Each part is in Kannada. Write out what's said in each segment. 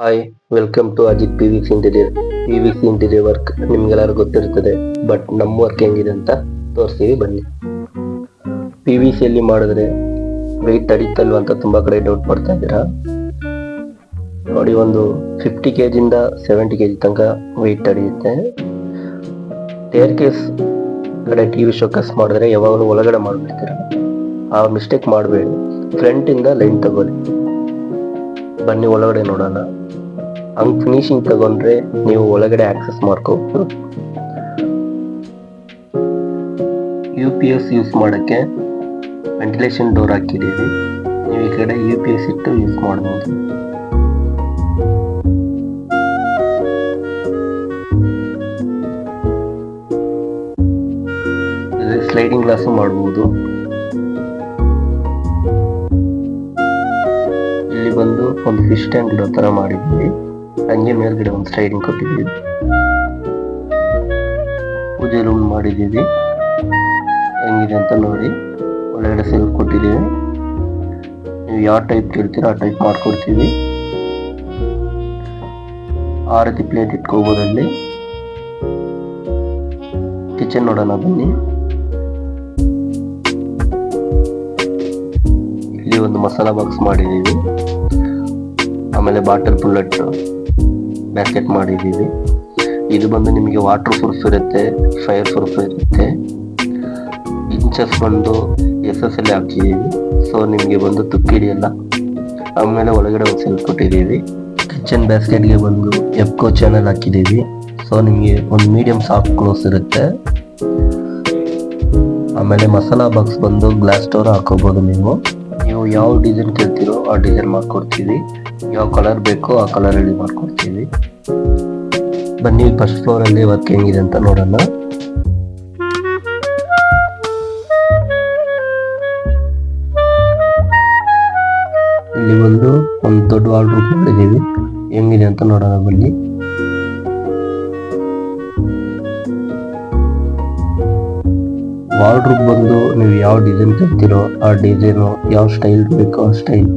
Hi, welcome to Ajith PVC interior. PVC interior work ನಿಮ್ಗೆಲ್ಲರೂ ಗೊತ್ತಿರ್ತದೆ, ಬಟ್ ನಮ್ಮ ವರ್ಕ್ ಹೆಂಗಿದೆ ಅಂತ ತೋರಿಸ್ತೀವಿ ಬನ್ನಿ. PVC ಅಲ್ಲಿ ಮಾಡಿದ್ರೆ ವೆಯ್ಟ್ ತಡೀತಲ್ವ ಅಂತ ತುಂಬಾ ಕಡೆ ಡೌಟ್ ಪಡ್ತಾ ಇದ್ದೀರಾ. ನೋಡಿ, ಒಂದು 50 kg ಇಂದ 70 kg ತನಕ ವೆಯ್ಟ್ ತಡೆಯುತ್ತೆ. ಟೇರ್ ಕೇಸ್ ಕಡೆ TV ಶೋಕೇಸ್ ಮಾಡಿದ್ರೆ ಯಾವಾಗಲೂ ಒಳಗಡೆ ಮಾಡ್ಬಿಡ್ತೀರ. ಆ ಮಿಸ್ಟೇಕ್ ಮಾಡಬೇಡಿ. ಫ್ರಂಟ್ ಇಂದ ಲೈನ್ ತಗೊಳ್ಳಿ. ಬನ್ನಿ ಒಳಗಡೆ ನೋಡೋಣ. ಹಂಗ್ ಫಿನಿಶಿಂಗ್ ತಗೊಂಡ್ರೆ ನೀವು ಒಳಗಡೆ ಆಕ್ಸೆಸ್ ಮಾಡ್ಕೋಬಹುದು. UPS ಯೂಸ್ ಮಾಡಕ್ಕೆ ವೆಂಟಿಲೇಷನ್ ಡೋರ್ ಹಾಕಿದ್ದೀವಿ. ನೀವು ಈ ಕಡೆ UPS ಇಟ್ಟು ಯೂಸ್ ಮಾಡಬಹುದು. ಸ್ಲೈಡಿಂಗ್ ಗ್ಲಾಸ್ ಮಾಡಬಹುದು. ಇಲ್ಲಿ ಬಂದು ಒಂದು ಫಿಶ್ ಟ್ಯಾಂಕ್ ಇಡೋ ತರ ಮಾಡಿದ್ದೀವಿ. ಹಂಗೆ ಮೇಲ್ಗಡೆ ಒಂದು ಸ್ಲೈಡಿಂಗ್ ಕೊಟ್ಟಿದ್ದೀವಿ. ಪೂಜೆ ರೂಮ್ ಮಾಡಿದ್ದೀವಿ. ಹೆಂಗಿದೆ ಅಂತ ನೋಡಿ. ಒಳಗಡೆ ಸೆಲ್ಫ್ ಕೊಟ್ಟಿದ್ದೀವಿ. ನೀವು ಯಾವ ಟೈಪ್ ಕೇಳ್ತೀರೋ ಆ ಟೈಪ್ ಮಾಡ್ಕೊಡ್ತೀವಿ. ಆ ರೀತಿ ಪ್ಲೇಟ್ ಇಟ್ಕೋಬಹುದು. ಅಲ್ಲಿ ಕಿಚನ್ ನೋಡೋಣ ಬನ್ನಿ. ಇಲ್ಲಿ ಒಂದು ಮಸಾಲಾ ಬಾಕ್ಸ್ ಮಾಡಿದ್ದೀವಿ. ಆಮೇಲೆ ಬಾಟಲ್ ಪುಲ್ಲಟ್ ಬ್ಯಾಸ್ಕೆಟ್ ಮಾಡಿದ್ದೀವಿ. ಇದು ಬಂದು ನಿಮಗೆ ವಾಟರ್ ಪ್ರೂಫ್ ಇರುತ್ತೆ, ಫೈರ್ ಪ್ರೂಫ್ ಇರುತ್ತೆ. ಇಂಚಸ್ ಬಂದು SSL ಹಾಕಿದ್ದೀವಿ, ಸೊ ನಿಮಗೆ ಬಂದು ತುಕ್ಕಿ ಹಿಡಿಯಲ್ಲ. ಆಮೇಲೆ ಒಳಗಡೆ ಒಂದು ಸೆಲ್ಫ್ ಕೊಟ್ಟಿದ್ದೀವಿ. ಕಿಚನ್ ಬ್ಯಾಸ್ಕೆಟ್ಗೆ ಬಂದು ಎಪ್ಕೋ ಚಾನಲ್ ಹಾಕಿದ್ದೀವಿ, ಸೊ ನಿಮಗೆ ಒಂದು ಮೀಡಿಯಂ ಸಾಫ್ಟ್ ಕ್ಲೋಸ್ ಇರುತ್ತೆ. ಆಮೇಲೆ ಮಸಾಲಾ ಬಾಕ್ಸ್ ಬಂದು ಗ್ಲಾಸ್ ಡೋರ್ ಹಾಕೋಬಹುದು. ನೀವು ಯಾವ ಡಿಸೈನ್ ಕೇಳ್ತೀರೋ ಆ ಡಿಸೈನ್ ಮಾಡ್ಕೊಡ್ತೀವಿ. ಯಾವ ಕಲರ್ ಬೇಕೋ ಆ ಕಲರ್ ರೆಡಿ ಮಾಡ್ಕೊಡ್ತೀವಿ. ಬನ್ನಿ ಫಸ್ಟ್ ಫ್ಲೋರ್ ಅಲ್ಲಿ ವರ್ಕ್ ಹೆಂಗಿದೆ ಅಂತ ನೋಡೋಣ. ಇಲ್ಲಿ ಒಂದು ದೊಡ್ಡ ವಾರ್ಡ್ರೋಬ್ ಮಾಡಿದ್ದೀವಿ. ಹೆಂಗಿದೆ ಅಂತ ನೋಡೋಣ ಬನ್ನಿ. ವಾರ್ಡ್ರೋಬ್ ಬಂದು ನೀವು ಯಾವ ಡಿಸೈನ್ ಕೇಳ್ತೀರೋ ಆ ಡಿಸೈನು, ಯಾವ ಸ್ಟೈಲ್ ಬೇಕೋ ಆ ಸ್ಟೈಲ್,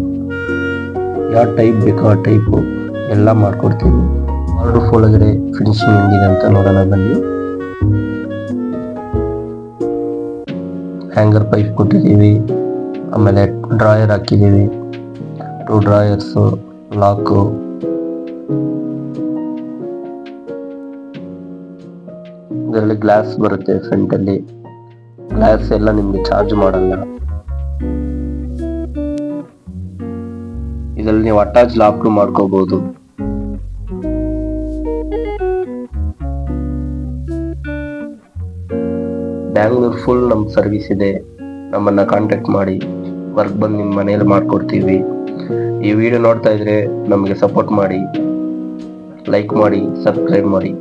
ಯಾವ ಟೈಪ್ ಬೇಕೋ ಆ ಟೈಪು ಎಲ್ಲ ಮಾಡ್ಕೊಡ್ತೀವಿ. ವಾರ್ಡ್ರೋಬ್ ಒಳಗಡೆ ಫಿನಿಶಿಂಗ್ ಹೆಂಗಿದೆ ಅಂತ ನೋಡೋಣ ಬನ್ನಿ. ಹ್ಯಾಂಗರ್ ಪೈಪ್ ಕೊಟ್ಟಿದ್ದೀವಿ. ಆಮೇಲೆ ಡ್ರಾಯರ್ ಹಾಕಿದ್ದೀವಿ. 2 ಡ್ರಾಯರ್ಸು, ಲಾಕು. ಇದರಲ್ಲಿ ಗ್ಲಾಸ್ ಬರುತ್ತೆ. ಫ್ರಂಟ್ ಅಲ್ಲಿ ಗ್ಲಾಸ್ ಎಲ್ಲ ನಿಮ್ಗೆ ಚಾರ್ಜ್ ಮಾಡಲ್ಲ. ಇದರಲ್ಲಿ ನೀವು ಅಟ್ಯಾಚ್ ಲಾಕ್ ಮಾಡ್ಕೋಬಹುದು. ಬ್ಯಾಂಗ್ಳೂರ್ ಫುಲ್ ನಮ್ ಸರ್ವಿಸ್ ಇದೆ. ನಮ್ಮನ್ನ ಕಾಂಟ್ಯಾಕ್ಟ್ ಮಾಡಿ. ವರ್ಕ್ ಬಂದು ನಿಮ್ಮ ಮನೇಲಿ ಮಾಡ್ಕೊಡ್ತೀವಿ. ಈ ವಿಡಿಯೋ ನೋಡ್ತಾ ಇದ್ರೆ ನಮಗೆ ಸಪೋರ್ಟ್ ಮಾಡಿ, ಲೈಕ್ ಮಾಡಿ, ಸಬ್ಸ್ಕ್ರೈಬ್ ಮಾಡಿ.